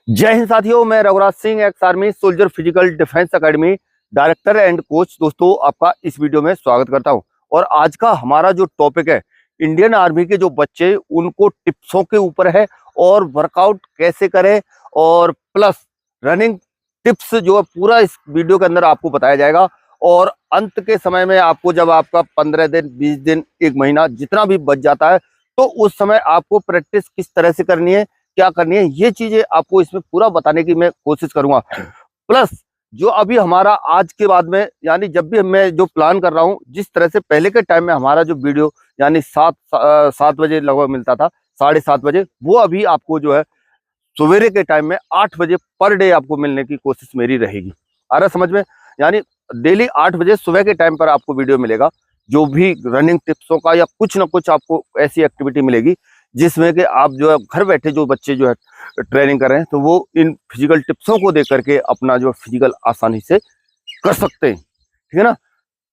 जय हिंद साथियों, मैं Raghuraj Singh, ex army soldier physical defence academy director and coach. दोस्तों, आपका इस वीडियो में स्वागत करता हूं। और आज का हमारा जो टॉपिक है, इंडियन आर्मी के जो बच्चे उनको टिप्सों के ऊपर है और वर्कआउट कैसे करें और प्लस रनिंग टिप्स जो है पूरा इस वीडियो के अंदर आपको बताया जाएगा। और अंत के समय में आपको जब आपका 15 दिन 20 दिन 1 महीना जितना भी बच जाता है, तो उस समय आपको प्रैक्टिस किस तरह से करनी है, क्या करनी है, ये चीजें आपको इसमें पूरा बताने की मैं कोशिश करूंगा। प्लस जो अभी हमारा आज के बाद में, यानी जब भी मैं जो प्लान कर रहा हूं, जिस तरह से पहले के टाइम में हमारा जो वीडियो यानी 7 बजे लगभग मिलता था, 7:30 बजे, वो अभी आपको जो है सवेरे के टाइम में 8 बजे पर डे आपको मिलने की कोशिश मेरी रहेगी। आ रहा समझ में? यानी डेली 8 बजे सुबह के टाइम पर आपको वीडियो मिलेगा, जो भी रनिंग टिप्सों का या कुछ ना कुछ आपको ऐसी एक्टिविटी मिलेगी जिसमें कि आप जो है घर बैठे जो बच्चे जो है ट्रेनिंग कर रहे हैं, तो वो इन फिजिकल टिप्सों को देख करके अपना जो फिजिकल आसानी से कर सकते हैं। ठीक है ना?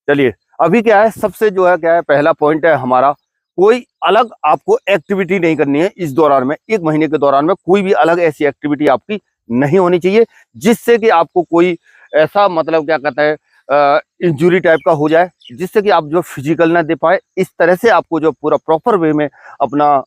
चलिए, अभी क्या है, सबसे जो है क्या है, पहला पॉइंट है हमारा, कोई अलग आपको एक्टिविटी नहीं करनी है इस दौरान में। 1 महीने के दौरान में कोई भी अलग ऐसी एक्टिविटी आपकी नहीं होनी चाहिए जिससे कि आपको कोई ऐसा मतलब क्या कहता है इंजुरी टाइप का हो जाए, जिससे कि आप जो फिजिकल ना दे पाए। इस तरह से आपको जो पूरा प्रॉपर वे में अपना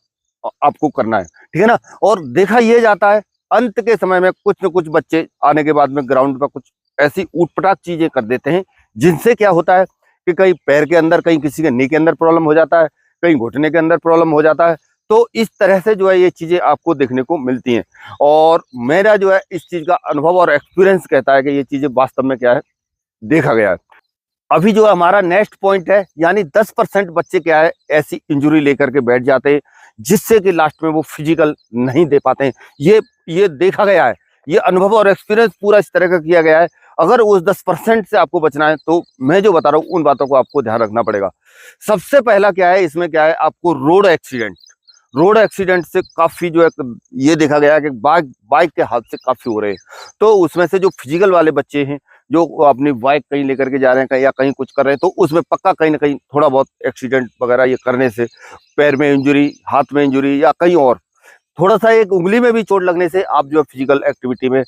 आपको करना है। ठीक है ना? और देखा ये जाता है अंत के समय में कुछ न कुछ बच्चे आने के बाद में ग्राउंड पर कुछ ऐसी ऊटपटांग चीजें कर देते हैं, जिनसे क्या होता है कि कहीं पैर के अंदर, कहीं किसी के नी के अंदर प्रॉब्लम हो जाता है, कहीं घुटने के अंदर प्रॉब्लम हो जाता है। तो इस तरह से जो है ये चीजें आपको देखने को मिलती हैं। और मेरा जो है इस चीज का अनुभव और एक्सपीरियंस कहता है कि ये चीजें वास्तव में क्या है, देखा गया है। अभी जो हमारा नेक्स्ट पॉइंट है, यानी 10% बच्चे क्या है ऐसी इंजुरी लेकर के बैठ जाते हैं जिससे कि लास्ट में वो फिजिकल नहीं दे पाते हैं। ये देखा गया है, ये अनुभव और एक्सपीरियंस पूरा इस तरह का किया गया है। अगर उस 10% से आपको बचना है, तो मैं जो बता रहा हूँ उन बातों को आपको ध्यान रखना पड़ेगा। सबसे पहला क्या है, इसमें क्या है, आपको रोड एक्सीडेंट से काफी जो है ये देखा गया है कि बाइक के हादसे काफी हो रहे हैं। तो उसमें से जो फिजिकल वाले बच्चे हैं, जो अपनी बाइक कहीं लेकर के जा रहे हैं, कहीं या कहीं कुछ कर रहे हैं, तो उसमें पक्का कहीं ना कहीं थोड़ा बहुत एक्सीडेंट वगैरह ये करने से पैर में इंजुरी, हाथ में इंजुरी, या कहीं और थोड़ा सा एक उंगली में भी चोट लगने से आप जो फिजिकल एक्टिविटी में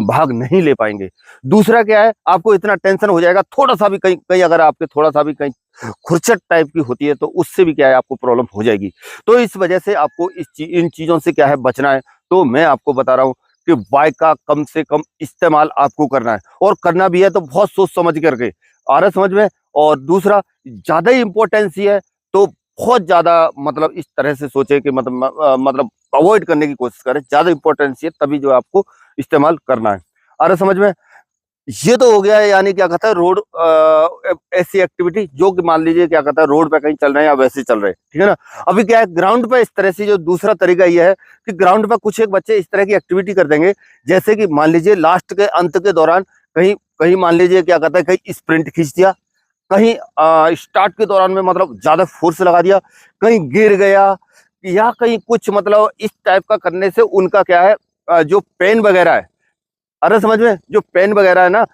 भाग नहीं ले पाएंगे। दूसरा क्या है, आपको इतना टेंशन हो जाएगा, थोड़ा सा भी कहीं कहीं अगर आपके थोड़ा सा भी कहीं खुरचट टाइप की होती है, तो उससे भी क्या है आपको प्रॉब्लम हो जाएगी। तो इस वजह से आपको इन चीजों से क्या है बचना है। तो मैं आपको बता रहा हूँ कि बाइक का कम से कम इस्तेमाल आपको करना है, और करना भी है तो बहुत सोच समझ करके। आ रहा समझ में? और दूसरा, ज्यादा ही इंपॉर्टेंस ही है, तो बहुत ज्यादा मतलब इस तरह से सोचे कि मतलब अवॉइड करने की कोशिश करें। ज्यादा इंपॉर्टेंस है तभी जो आपको इस्तेमाल करना है। आ रहा समझ में? ये तो हो गया है, यानी क्या कहता है रोड ऐसी एक्टिविटी जो कि मान लीजिए क्या कहता है रोड पे कहीं चल रहे हैं या वैसे चल रहे हैं। ठीक है ना? अभी क्या है, ग्राउंड पे इस तरह से जो दूसरा तरीका ये है कि ग्राउंड पे कुछ एक बच्चे इस तरह की एक्टिविटी कर देंगे, जैसे कि मान लीजिए लास्ट के अंत के दौरान कहीं कहीं मान लीजिए क्या कहता है कहीं स्प्रिंट खींच दिया, कहीं स्टार्ट के दौरान में मतलब ज्यादा फोर्स लगा दिया, कहीं गिर गया, या कहीं कुछ मतलब इस टाइप का करने से उनका क्या है जो पेन वगैरह है, अरे समझ में, जो पेन वगैरह है ना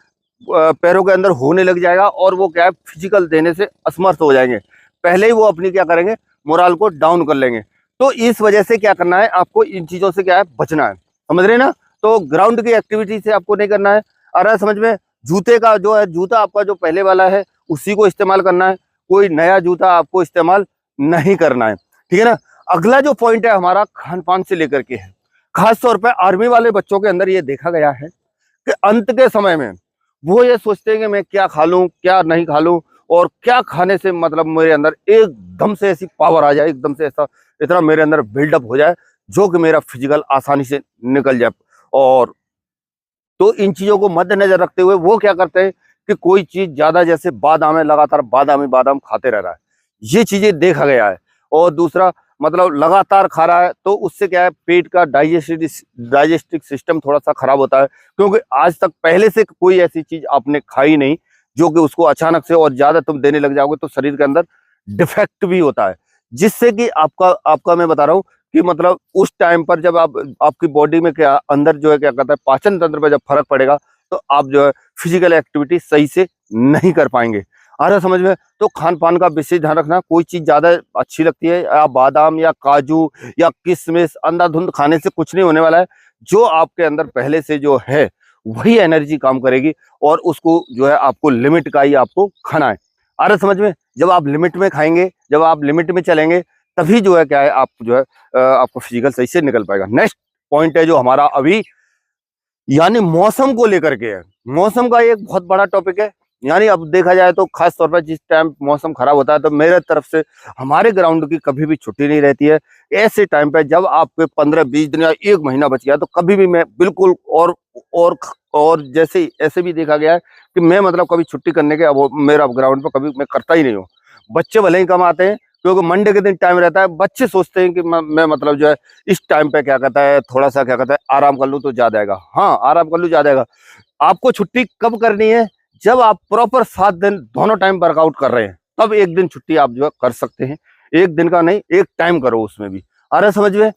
पैरों के अंदर होने लग जाएगा, और वो क्या है फिजिकल देने से असमर्थ हो जाएंगे। पहले ही वो अपनी क्या करेंगे, मोराल को डाउन कर लेंगे। तो इस वजह से क्या करना है, आपको इन चीजों से क्या है बचना है। समझ रहे हैं ना? तो ग्राउंड की एक्टिविटी से आपको नहीं करना है। अरे समझ में? जूते का जो है, जूता आपका जो पहले वाला है उसी को इस्तेमाल करना है, कोई नया जूता आपको इस्तेमाल नहीं करना है। ठीक है ना? अगला जो पॉइंट है हमारा खान पान से लेकर के है। खास तौर पर आर्मी वाले बच्चों के अंदर ये देखा गया है कि अंत के समय में वो ये सोचते हैं कि मैं क्या खा लूं, क्या नहीं खा लूं, और क्या खाने से मतलब मेरे अंदर एकदम से ऐसी पावर आ जाए, एकदम से ऐसा इतना मेरे अंदर बिल्डअप हो जाए जो कि मेरा फिजिकल आसानी से निकल जाए। और तो इन चीजों को मद्देनजर रखते हुए वो क्या करते हैं कि कोई चीज ज्यादा, जैसे बादाम है, लगातार बादाम ही बादाम खाते रह रहा है, ये चीजें देखा गया है। और दूसरा मतलब लगातार खा रहा है, तो उससे क्या है पेट का डाइजेस्टिव सिस्टम थोड़ा सा खराब होता है, क्योंकि आज तक पहले से कोई ऐसी चीज आपने खाई नहीं जो कि उसको अचानक से और ज्यादा तुम देने लग जाओगे तो शरीर के अंदर डिफेक्ट भी होता है, जिससे कि आपका आपका मैं बता रहा हूँ कि मतलब उस टाइम पर जब आपकी बॉडी में क्या अंदर जो है क्या कहता है पाचन तंत्र पे जब फर्क पड़ेगा, तो आप जो है फिजिकल एक्टिविटी सही से नहीं कर पाएंगे। आ रहा समझ में? तो खान पान का विशेष ध्यान रखना। कोई चीज ज्यादा अच्छी लगती है, या बादाम या काजू या किशमिश, अंधाधुंध खाने से कुछ नहीं होने वाला है। जो आपके अंदर पहले से जो है वही एनर्जी काम करेगी और उसको जो है आपको लिमिट का ही आपको खाना है। आ रहा समझ में? जब आप लिमिट में खाएंगे, जब आप लिमिट में चलेंगे, तभी जो है क्या है आप जो है आपको फिजिकल सही से निकल पाएगा। नेक्स्ट पॉइंट है जो हमारा अभी, यानी मौसम को लेकर के है। मौसम का एक बहुत बड़ा टॉपिक है। यानी अब देखा जाए तो खास तौर पर जिस टाइम मौसम खराब होता है तो मेरे तरफ से हमारे ग्राउंड की कभी भी छुट्टी नहीं रहती है। ऐसे टाइम पे जब आपके 15-20 दिन या 1 महीना बच गया तो कभी भी मैं बिल्कुल और और जैसे ऐसे भी देखा गया है कि मैं मतलब कभी छुट्टी करने के अब मेरा ग्राउंड पर कभी मैं करता ही नहीं हूँ। बच्चे भले ही कम आते हैं क्योंकि मंडे के दिन टाइम रहता है, बच्चे सोचते हैं कि मैं मतलब जो है इस टाइम पे क्या कहता है थोड़ा सा क्या कहता है आराम कर लूँ तो ज्यादा आएगा। हाँ, आराम कर लूँ ज्यादा आएगा। आपको छुट्टी कब करनी है? जब आप प्रॉपर 7 दिन दोनों टाइम वर्कआउट कर रहे हैं, तब एक दिन छुट्टी आप जो है कर सकते हैं। एक दिन का नहीं, एक टाइम करो उसमें भी। आ रहा समझ में?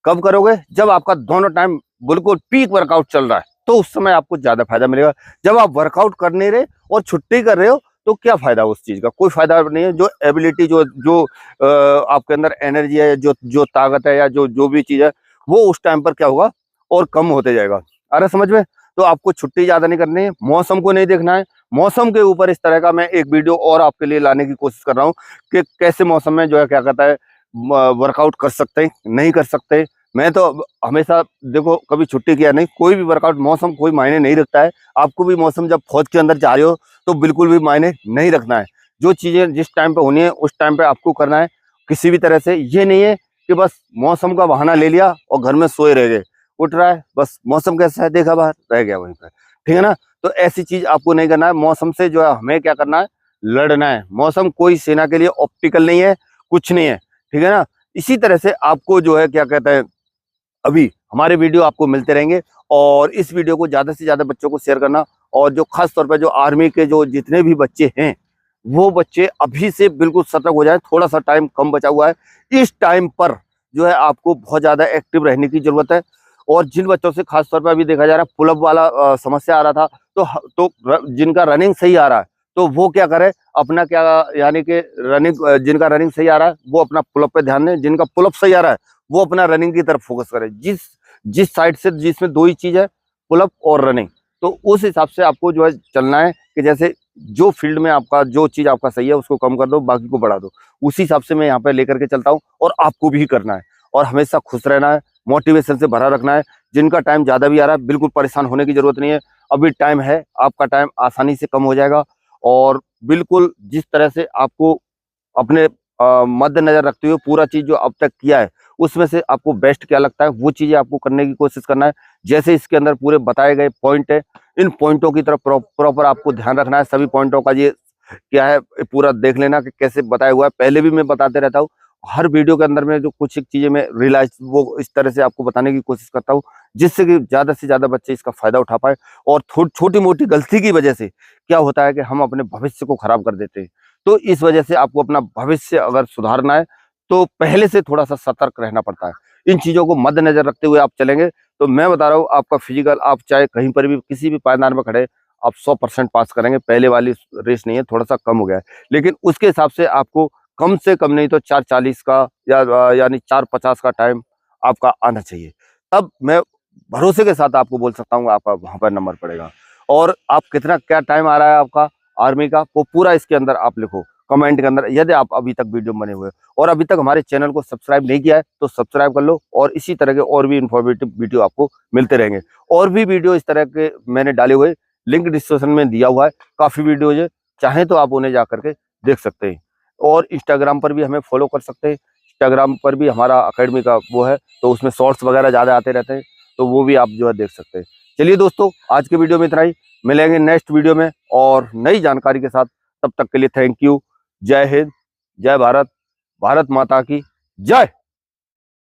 कब करोगे? जब आपका दोनों टाइम बिल्कुल पीक वर्कआउट चल रहा है, तो उस समय आपको ज्यादा फायदा मिलेगा। जब आप वर्कआउट कर नहीं रहे और छुट्टी कर रहे हो तो क्या फायदा उस चीज का? कोई फायदा नहीं है। जो एबिलिटी जो जो आपके अंदर एनर्जी है, जो जो ताकत है या जो जो भी चीज है, वो उस टाइम पर क्या होगा और कम होते जाएगा। आ रहा समझ में? तो आपको छुट्टी ज्यादा नहीं करनी है, मौसम को नहीं देखना है। मौसम के ऊपर इस तरह का मैं एक वीडियो और आपके लिए लाने की कोशिश कर रहा हूँ कि कैसे मौसम में जो है क्या कहता है वर्कआउट कर सकते हैं, नहीं कर सकते। मैं तो हमेशा देखो कभी छुट्टी किया नहीं, कोई भी वर्कआउट मौसम कोई मायने नहीं रखता है। आपको भी मौसम जब फौज के अंदर जा रहे हो तो बिल्कुल भी मायने नहीं रखना है। जो चीजें जिस टाइम पे होनी है उस टाइम पे आपको करना है। किसी भी तरह से ये नहीं है कि बस मौसम का बहाना ले लिया और घर में सोए रह गए। उठ रहा है बस मौसम कैसा है देखा, बाहर रह गया वहीं पर, ठीक है ना? तो ऐसी चीज आपको नहीं करना है। मौसम से जो है हमें क्या करना है, लड़ना है। मौसम कोई सेना के लिए ऑप्टिकल नहीं है, कुछ नहीं है, ठीक है ना? इसी तरह से आपको जो है क्या कहता है, अभी हमारे वीडियो आपको मिलते रहेंगे और इस वीडियो को ज्यादा से ज्यादा बच्चों को शेयर करना। और जो खास तौर पर जो आर्मी के जो जितने भी बच्चे हैं, वो बच्चे अभी से बिल्कुल सतर्क हो जाए। थोड़ा सा टाइम कम बचा हुआ है, इस टाइम पर जो है आपको बहुत ज्यादा एक्टिव रहने की जरूरत है। और जिन बच्चों से खास तौर पर अभी देखा जा रहा है पुलअप वाला समस्या आ रहा था, जिनका रनिंग सही आ रहा है तो वो क्या करे, अपना क्या यानी कि रनिंग, जिनका रनिंग सही आ रहा है वो अपना पुलअप पे ध्यान दें। जिनका पुलअप सही आ रहा है वो अपना रनिंग की तरफ फोकस करे। जिस जिस साइड से जिसमें दो ही चीज है, पुलअप और रनिंग, तो उस हिसाब से आपको जो है चलना है कि जैसे जो फील्ड में आपका जो चीज आपका सही है उसको कम कर दो, बाकी को बढ़ा दो। उसी हिसाब से मैं यहाँ पे लेकर के चलता हूँ और आपको भी करना है। और हमेशा खुश रहना है, मोटिवेशन से भरा रखना है। जिनका टाइम ज्यादा भी आ रहा है बिल्कुल परेशान होने की जरूरत नहीं है। अभी टाइम है, आपका टाइम आसानी से कम हो जाएगा। और बिल्कुल जिस तरह से आपको अपने मद्देनजर रखते हुए पूरा चीज जो अब तक किया है उसमें से आपको बेस्ट क्या लगता है वो चीजें आपको करने की कोशिश करना है। जैसे इसके अंदर पूरे बताए गए पॉइंट है, इन पॉइंटों की तरफ प्रॉपर आपको ध्यान रखना है। सभी पॉइंटों का ये क्या है पूरा देख लेना कि कैसे बताया हुआ है। पहले भी मैं बताते रहता हूँ, हर वीडियो के अंदर में जो कुछ एक चीजें मैं रियलाइज वो इस तरह से आपको बताने की कोशिश करता हूँ जिससे कि ज्यादा से ज्यादा बच्चे इसका फायदा उठा पाए। और छोटी मोटी गलती की वजह से क्या होता है कि हम अपने भविष्य को खराब कर देते हैं। तो इस वजह से आपको अपना भविष्य अगर सुधारना है तो पहले से थोड़ा सा सतर्क रहना पड़ता है। इन चीजों को मद्देनजर रखते हुए आप चलेंगे तो मैं बता रहा हूँ आपका फिजिकल, आप चाहे कहीं पर भी किसी भी पायदान में खड़े आप 100% पास करेंगे। पहले वाली रेस नहीं है, थोड़ा सा कम हो गया है, लेकिन उसके हिसाब से आपको कम से कम नहीं तो 4:40 का या यानी 4:50 का टाइम आपका आना चाहिए। तब मैं भरोसे के साथ आपको बोल सकता हूँ आपका वहां पर नंबर पड़ेगा। और आप कितना क्या टाइम आ रहा है आपका आर्मी का वो पूरा इसके अंदर आप लिखो कमेंट के अंदर, यदि आप अभी तक वीडियो बने हुए और अभी तक हमारे चैनल को सब्सक्राइब नहीं किया है तो सब्सक्राइब कर लो। और इसी तरह के और भी इंफॉर्मेटिव वीडियो आपको मिलते रहेंगे। और भी वीडियो इस तरह के मैंने डाले हुए, लिंक डिस्क्रिप्शन में दिया हुआ है, काफी वीडियो है, चाहे तो आप उन्हें जा करके देख सकते हैं। और इंस्टाग्राम पर भी हमें फॉलो कर सकते हैं। इंस्टाग्राम पर भी हमारा अकेडमी का वो है, तो उसमें शॉर्ट्स वगैरह ज्यादा आते रहते हैं, तो वो भी आप जो है देख सकते हैं। चलिए दोस्तों, आज के वीडियो में इतना ही, मिलेंगे नेक्स्ट वीडियो में और नई जानकारी के साथ। तब तक के लिए थैंक यू। जय हिंद, जय भारत, भारत माता की जय।